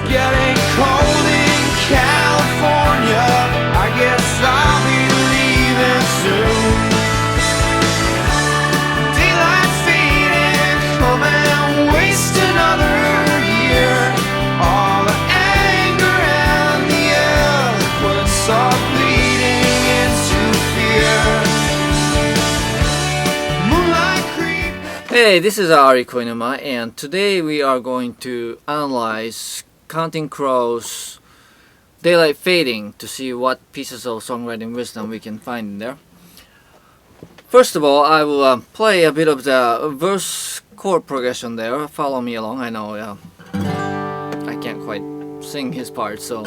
getting cold in California. I guess I'll be leaving soon. Daylight fading, come and waste another year. All the anger and the eloquence are bleeding into fear. Moonlight creep. Hey, this is Ari Koinuma, and today we are going to analyze Counting Crows' Daylight Fading to see what pieces of songwriting wisdom we can find in there. First of all, I will play a bit of the verse chord progression there. Follow me along. I know I can't quite sing his part, so.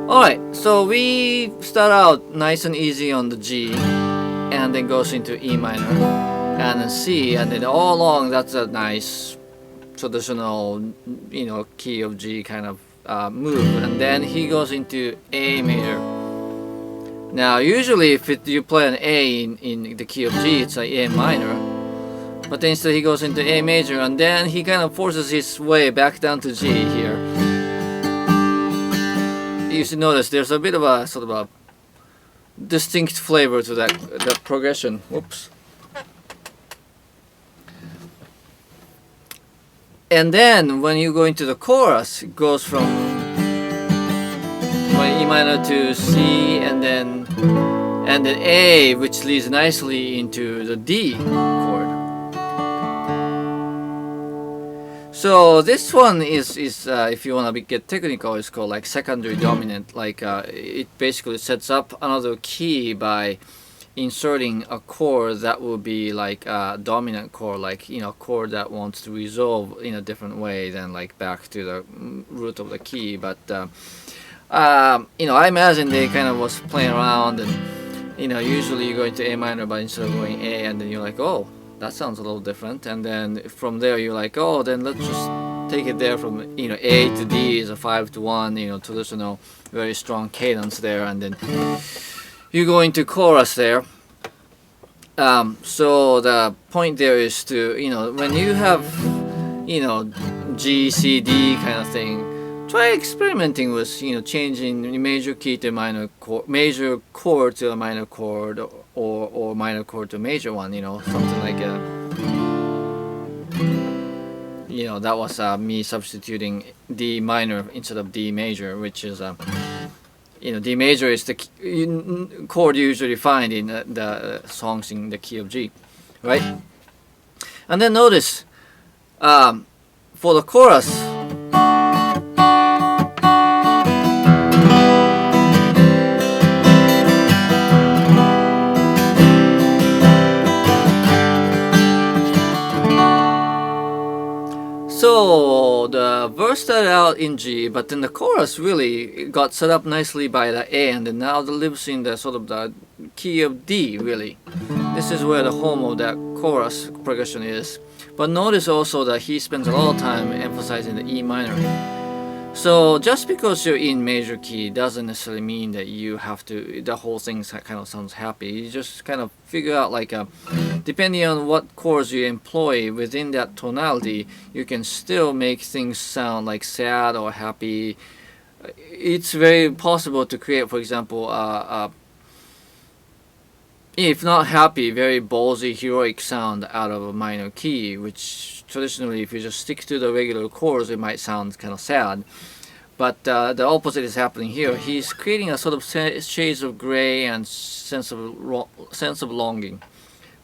Alright, so we start out nice and easy on the G, and then goes into E minor, and then C, and then all along that's a nice traditional, key of G kind of move, and then he goes into A major. Now usually if you play an A in the key of G, it's like A minor, but then instead he goes into A major, and then he kind of forces his way back down to G here. You should notice there's a bit of a sort of a distinct flavor to that progression. Whoops. And then when you go into the chorus, it goes from E minor to C, and then A, which leads nicely into the D chord. So this one is if you want to get technical, it's called like secondary dominant. Like it basically sets up another key by inserting a chord that will be like a dominant chord, like a chord that wants to resolve in a different way than like back to the root of the key. But I imagine they kind of was playing around, and usually you go into A minor, but instead of going A, and then you're like, oh, that sounds a little different, and then from there you're like, oh, then let's just take it there from A to D is a 5-to-1, traditional very strong cadence there, and then you go into chorus there. So the point there is to when you have G, C, D kind of thing, try experimenting with changing major key to minor chord, major chord to a minor chord, or minor chord to major one, something like that was me substituting D minor instead of D major, which is D major is the chord you usually find in the songs in the key of G, right? And then notice for the chorus, so the verse started out in G, but then the chorus really got set up nicely by the A, and then now it lives in the sort of the key of D, really. This is where the home of that chorus progression is. But notice also that he spends a lot of time emphasizing the E minor. So just because you're in major key doesn't necessarily mean that you have to, the whole thing kind of sounds happy. You just kind of figure out like depending on what chords you employ within that tonality, you can still make things sound like sad or happy. It's very possible to create, for example, if not happy, very ballsy, heroic sound out of a minor key, which traditionally, if you just stick to the regular chords, it might sound kind of sad. But the opposite is happening here. He's creating a sort of shades of gray and sense of longing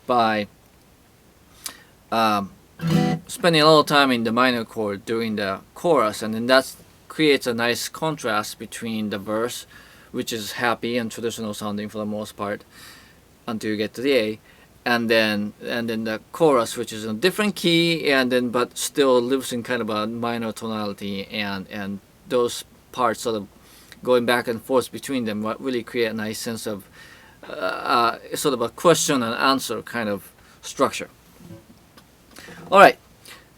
by spending a lot of time in the minor chord during the chorus, and then that creates a nice contrast between the verse, which is happy and traditional sounding for the most part, until you get to the A, and then the chorus, which is in a different key, and then but still lives in kind of a minor tonality, and those parts sort of going back and forth between them what really create a nice sense of sort of a question and answer kind of structure. Alright,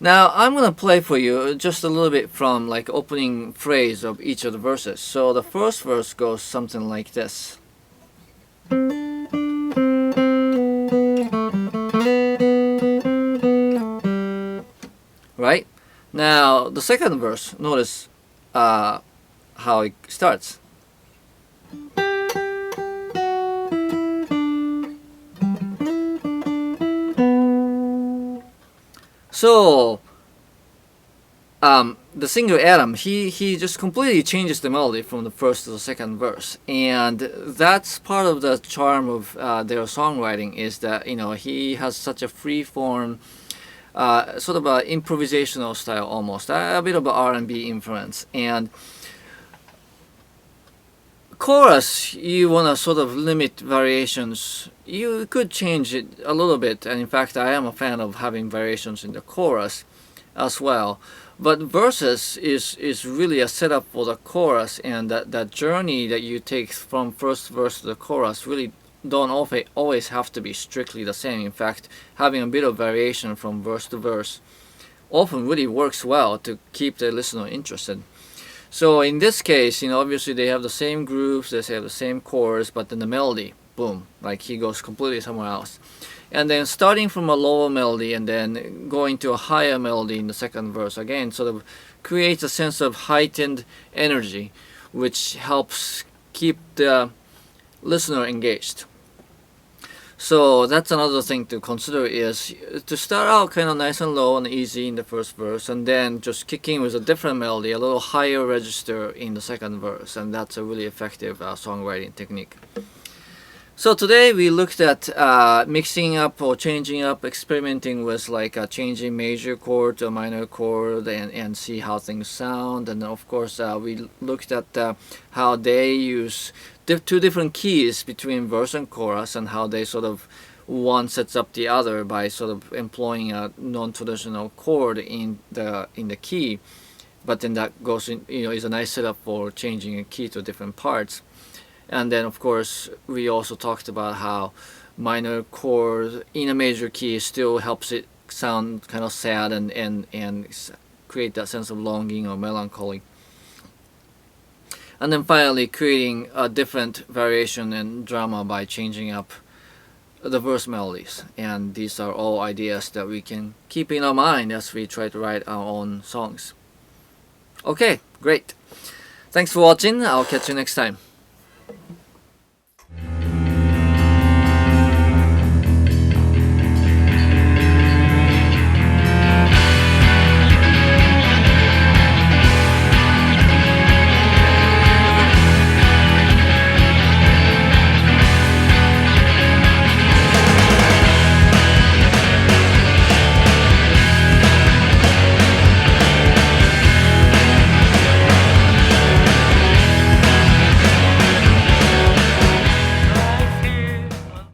Now I'm gonna play for you just a little bit from like opening phrase of each of the verses. So the first verse goes something like this. Right? Now the second verse, notice how it starts. So the singer Adam, he just completely changes the melody from the first to the second verse, and that's part of the charm of their songwriting, is that he has such a free form, sort of an improvisational style, almost a bit of an R&B influence. And chorus, you want to sort of limit variations. You could change it a little bit, and in fact I am a fan of having variations in the chorus as well. But verses is really a setup for the chorus, and that journey that you take from first verse to the chorus really don't always have to be strictly the same. In fact, having a bit of variation from verse to verse often really works well to keep the listener interested. So in this case, obviously they have the same grooves, they have the same chords, but then the melody, boom, like he goes completely somewhere else. And then starting from a lower melody and then going to a higher melody in the second verse, again sort of creates a sense of heightened energy, which helps keep the listener engaged. So that's another thing to consider, is to start out kind of nice and low and easy in the first verse, and then just kick in with a different melody, a little higher register in the second verse, and that's a really effective songwriting technique. So today we looked at mixing up or changing up, experimenting with like changing major chord to a minor chord, and see how things sound. And then of course we looked at how they use two different keys between verse and chorus, and how they sort of one sets up the other by sort of employing a non-traditional chord in the key, but then that goes in, is a nice setup for changing a key to different parts. And then of course we also talked about how minor chord in a major key still helps it sound kind of sad and create that sense of longing or melancholy. And then finally creating a different variation and drama by changing up the verse melodies. And these are all ideas that we can keep in our mind as we try to write our own songs. Okay, great. Thanks for watching. I'll catch you next time.